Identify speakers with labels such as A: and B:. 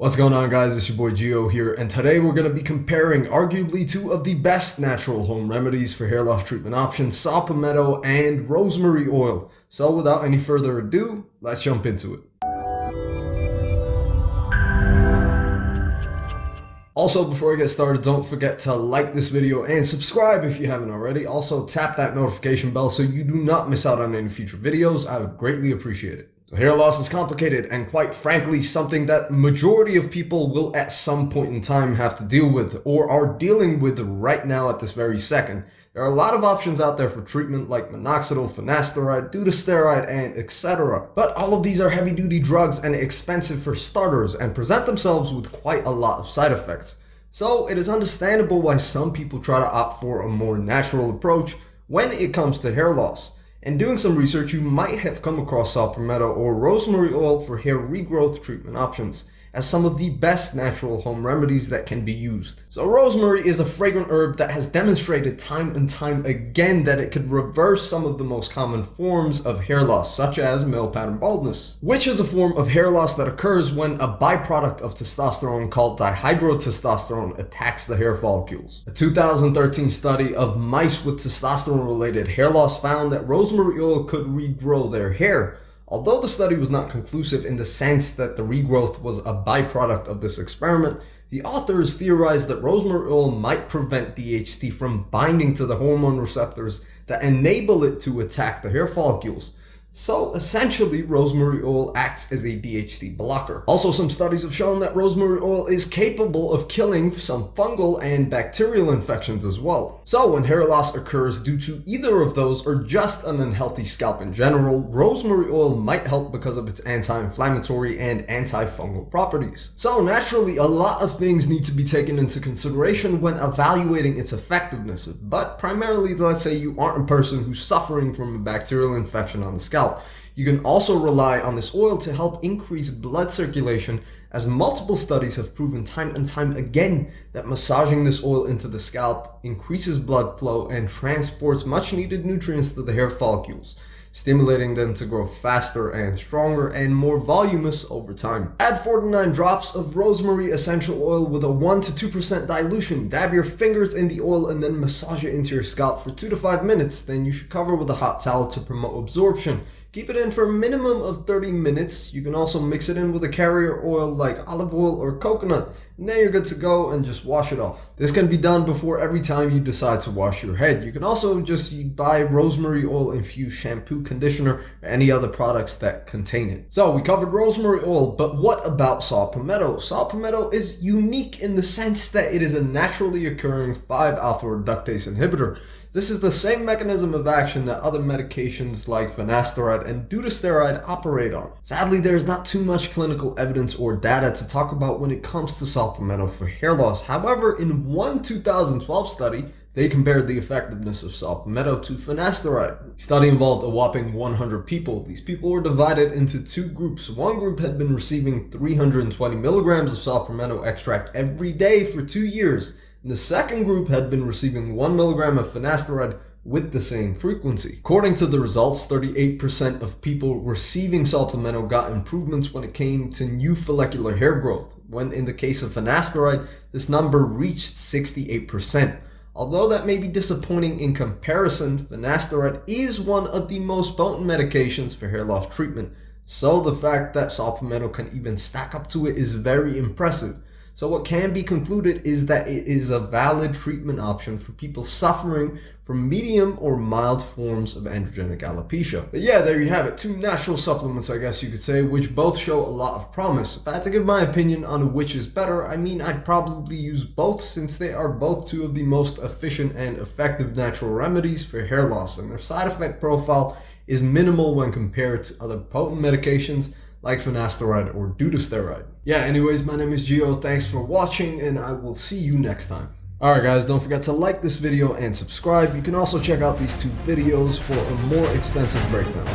A: What's going on, guys? It's your boy Gio here, and today we're going to be comparing arguably two of the best natural home remedies for hair loss treatment options, Saw Palmetto and Rosemary oil. So without any further ado, let's jump into it. Also, before I get started, don't forget to like this video and subscribe if you haven't already. Also, tap that notification bell so you do not miss out on any future videos. I would greatly appreciate it. So hair loss is complicated and quite frankly something that majority of people will at some point in time have to deal with or are dealing with right now at this very second. There are a lot of options out there for treatment like Minoxidil, Finasteride, Finasteride, and etc. But all of these are heavy duty drugs and expensive for starters and present themselves with quite a lot of side effects. So it is understandable why some people try to opt for a more natural approach when it comes to hair loss. And doing some research, you might have come across Saw Palmetto or Rosemary oil for hair regrowth treatment options as some of the best natural home remedies that can be used. So rosemary is a fragrant herb that has demonstrated time and time again that it could reverse some of the most common forms of hair loss, such as male pattern baldness, which is a form of hair loss that occurs when a byproduct of testosterone called dihydrotestosterone attacks the hair follicles. A 2013 study of mice with testosterone-related hair loss found that rosemary oil could regrow their hair. Although the study was not conclusive in the sense that the regrowth was a byproduct of this experiment, the authors theorized that rosemary oil might prevent DHT from binding to the hormone receptors that enable it to attack the hair follicles. So essentially, rosemary oil acts as a DHT blocker. Also, some studies have shown that rosemary oil is capable of killing some fungal and bacterial infections as well. So when hair loss occurs due to either of those or just an unhealthy scalp in general, rosemary oil might help because of its anti-inflammatory and antifungal properties. So naturally, a lot of things need to be taken into consideration when evaluating its effectiveness, but primarily, let's say you aren't a person who's suffering from a bacterial infection on the scalp. You can also rely on this oil to help increase blood circulation, as multiple studies have proven time and time again that massaging this oil into the scalp increases blood flow and transports much needed nutrients to the hair follicles, stimulating them to grow faster and stronger and more voluminous over time. Add 4 to 9 drops of rosemary essential oil with a 1 to 2% dilution. Dab your fingers in the oil and then massage it into your scalp for 2 to 5 minutes. Then you should cover with a hot towel to promote absorption. Keep it in for a minimum of 30 minutes. You can also mix it in with a carrier oil like olive oil or coconut, and then you're good to go and just wash it off. This can be done before every time you decide to wash your head. You can also just buy rosemary oil infused shampoo, conditioner, or any other products that contain it. So we covered rosemary oil, but what about Saw Palmetto? Saw Palmetto is unique in the sense that it is a naturally occurring 5-alpha reductase inhibitor. This is the same mechanism of action that other medications like Finasteride and Finasteride operate on. Sadly, there is not too much clinical evidence or data to talk about when it comes to Saw Palmetto for hair loss. However, in one 2012 study, they compared the effectiveness of Saw Palmetto to Finasteride. The study involved a whopping 100 people. These people were divided into 2 groups. One group had been receiving 320 milligrams of Saw Palmetto extract every day for 2 years. And the second group had been receiving 1 milligram of Finasteride with the same frequency. According to the results, 38% of people receiving Saw Palmetto got improvements when it came to new follicular hair growth, when in the case of Finasteride, this number reached 68%. Although that may be disappointing in comparison, Finasteride is one of the most potent medications for hair loss treatment, so the fact that Saw Palmetto can even stack up to it is very impressive. So what can be concluded is that it is a valid treatment option for people suffering from medium or mild forms of androgenic alopecia. But yeah, there you have it. 2 natural supplements, I guess you could say, which both show a lot of promise. If I had to give my opinion on which is better, I mean, I'd probably use both since they are both 2 of the most efficient and effective natural remedies for hair loss, and their side effect profile is minimal when compared to other potent medications like Finasteride or Finasteride. Yeah, anyways, my name is Gio. Thanks for watching, and I will see you next time. Alright guys, don't forget to like this video and subscribe. You can also check out these 2 videos for a more extensive breakdown.